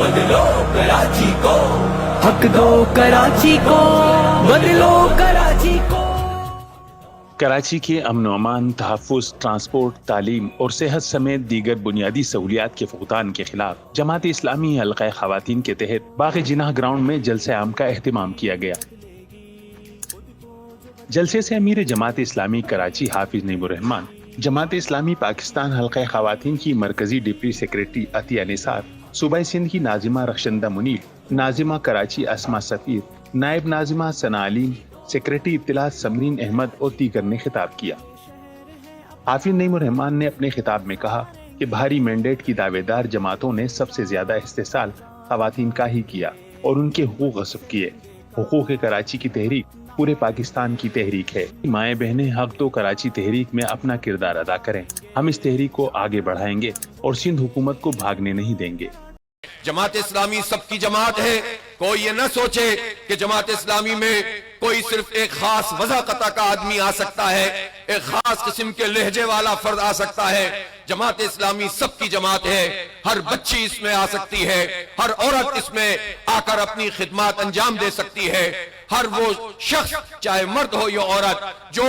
بدلو کراچی کو، حق دو کراچی کو، بدلو کراچی کو۔ کراچی کے امن و امان، تحفظ، ٹرانسپورٹ، تعلیم اور صحت سمیت دیگر بنیادی سہولیات کے فقدان کے خلاف جماعت اسلامی حلقہ خواتین کے تحت باغ جناح گراؤنڈ میں جلسہ عام کا اہتمام کیا گیا۔ جلسے سے امیر جماعت اسلامی کراچی حافظ نعیم الرحمان، جماعت اسلامی پاکستان حلقہ خواتین کی مرکزی ڈپٹی سیکریٹری عطیہ نثار، صوبہ سندھ کی ناظمہ رخشندہ منیر، ناظمہ کراچی اسما سفیر، نائب ناظمہ ثنا علیم، سیکریٹری اطلاعات سمرین احمد اور دیگر نے خطاب کیا۔ حافظ نعیم الرحمان نے اپنے خطاب میں کہا کہ بھاری مینڈیٹ کی دعوے دار جماعتوں نے سب سے زیادہ استحصال خواتین کا ہی کیا اور ان کے حقوق غصب کیے۔ حقوق کراچی کی تحریک پورے پاکستان کی تحریک ہے۔ مائیں بہنیں حق تو کراچی تحریک میں اپنا کردار ادا کریں۔ ہم اس تحریک کو آگے بڑھائیں گے اور سندھ حکومت کو بھاگنے نہیں دیں گے۔ جماعت اسلامی سب کی جماعت ہے۔ کوئی یہ نہ سوچے کہ جماعت اسلامی میں کوئی صرف ایک خاص وضاقتہ کا آدمی آ سکتا ہے، ایک خاص قسم کے لہجے والا فرد آ سکتا ہے۔ جماعت اسلامی سب کی جماعت ہے۔ ہر بچی اس میں آ سکتی ہے، ہر عورت اس میں آ کر اپنی خدمات انجام دے سکتی ہے۔ ہر وہ شخص چاہے مرد ہو یا عورت جو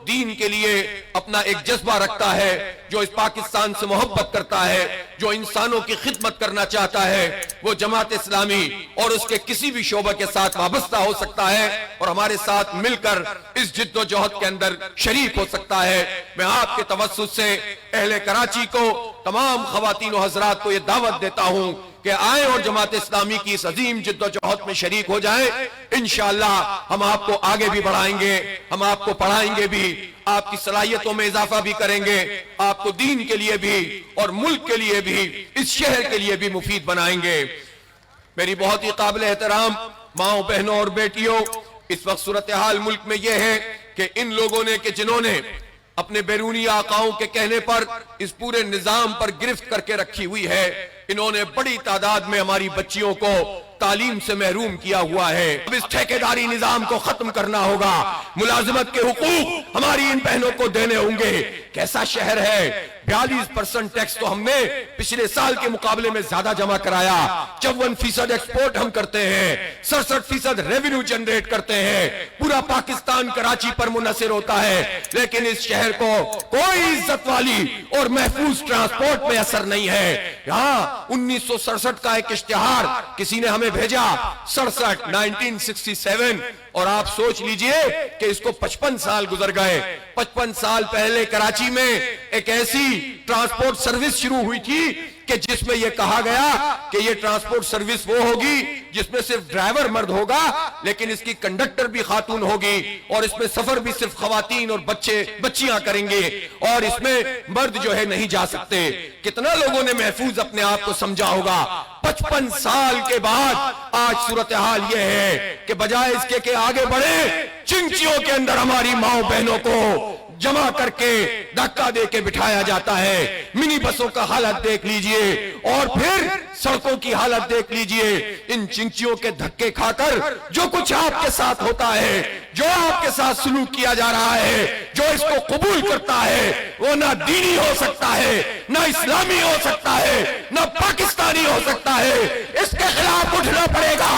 دین کے لیے اپنا ایک جذبہ رکھتا ہے، جو اس پاکستان سے محبت کرتا ہے، جو انسانوں کی خدمت کرنا چاہتا ہے، وہ جماعت اسلامی اور اس کے کسی بھی شعبہ کے ساتھ وابستہ ہو سکتا ہے اور ہمارے ساتھ مل کر اس جد و جہد کے اندر شریک ہو سکتا ہے۔ میں آپ کے توسط سے اہل کراچی کو، تمام خواتین و حضرات کو یہ دعوت دیتا ہوں کہ آئیں اور جماعت اسلامی کی اس عظیم جد و جہد میں شریک ہو جائیں۔ انشاءاللہ ہم آپ کو آگے بھی بڑھائیں گے، ہم آپ کو پڑھائیں گے بھی، آپ کی صلاحیتوں میں اضافہ بھی کریں گے، آپ کو دین کے لیے بھی اور ملک کے لیے بھی، اس شہر کے لیے بھی مفید بنائیں گے۔ میری بہت ہی قابل احترام ماؤں، بہنوں اور بیٹیوں، اس وقت صورتحال ملک میں یہ ہے کہ ان لوگوں نے کہ جنہوں نے اپنے بیرونی آقاؤں کے کہنے پر اس پورے نظام پر گرفت کر کے رکھی ہوئی ہے، انہوں نے بڑی تعداد میں ہماری بچیوں کو تعلیم سے محروم کیا ہوا ہے۔ اب اس ٹھیکیداری نظام کو ختم کرنا ہوگا، ملازمت کے حقوق ہماری ان بہنوں کو دینے ہوں گے۔ کیسا شہر ہے، 42% ٹیکس تو ہم نے پچھلے سال کے مقابلے میں زیادہ جمع کرایا، 54% ایکسپورٹ ہم کرتے ہیں، 67% ریونیو جنریٹ کرتے ہیں، پورا پاکستان کراچی پر منحصر ہوتا ہے، لیکن اس شہر کو کوئی عزت والی اور محفوظ ٹرانسپورٹ میں اثر نہیں ہے۔ یہاں 1967 کا ایک اشتہار کسی نے ہمیں بھیجا، 1967، اور آپ سوچ لیجئے کہ اس کو 55 سال گزر گئے۔ 55 سال پہلے کراچی میں ایک ایسی ٹرانسپورٹ سروس شروع ہوئی تھی کہ جس میں یہ کہا گیا کہ یہ ٹرانسپورٹ سروس وہ ہوگی جس میں صرف ڈرائیور مرد ہوگا لیکن اس کی کنڈکٹر بھی خاتون ہوگی، اور اس میں سفر بھی صرف خواتین اور بچیاں کریں گے، اور اس میں مرد جو ہے نہیں جا سکتے۔ کتنا لوگوں نے محفوظ اپنے آپ کو سمجھا ہوگا۔ 55 سال کے بعد آج صورتحال یہ ہے کہ بجائے اس کے کہ آگے بڑھے، چنچیوں کے اندر ہماری ماؤں بہنوں کو جمع کر کے دھکا دے کے بٹھایا جاتا ہے۔ منی بسوں کا حالت دیکھ لیجئے اور پھر سڑکوں کی حالت دیکھ لیجئے۔ ان چنچیوں کے دھکے کھا کر جو کچھ آپ کے ساتھ ہوتا ہے، جو آپ کے ساتھ سلوک کیا جا رہا ہے، جو اس کو قبول کرتا ہے، وہ نہ دینی ہو سکتا ہے، نہ اسلامی ہو سکتا ہے، نہ پاکستانی ہو سکتا ہے۔ اس کے خلاف اٹھنا پڑے گا،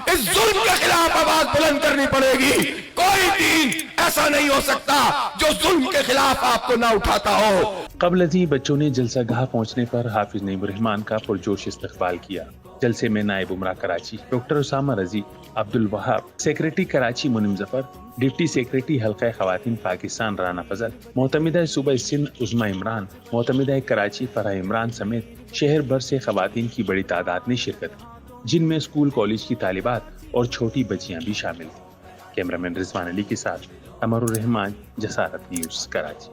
اس ظلم کے خلاف آواز بلند کرنی پڑے گی۔ کوئی دین ایسا نہیں ہو سکتا جو ظلم کے خلاف آپ کو نہ اٹھاتا ہو۔ قبل ازیں بچوں نے جلسہ گاہ پہنچنے پر حافظ نعیم الرحمان کا پرجوش استقبال کیا۔ جلسے میں نائب امراء کراچی ڈاکٹر اسامہ رضی، عبد الوہاب، سیکریٹری کراچی منم ظفر، ڈپٹی سیکریٹری حلقہ خواتین پاکستان رانا فضل، معتمدہ صوبہ سندھ عظمی عمران، معتمدہ کراچی فرح عمران سمیت شہر بھر سے خواتین کی بڑی تعداد نے شرکت کی، جن میں اسکول کالج کی طالبات اور چھوٹی بچیاں بھی شامل تھیں۔ کیمرہ مین رضوان علی کے ساتھ عمر الرحمان، جسارت نیوز، کراچی۔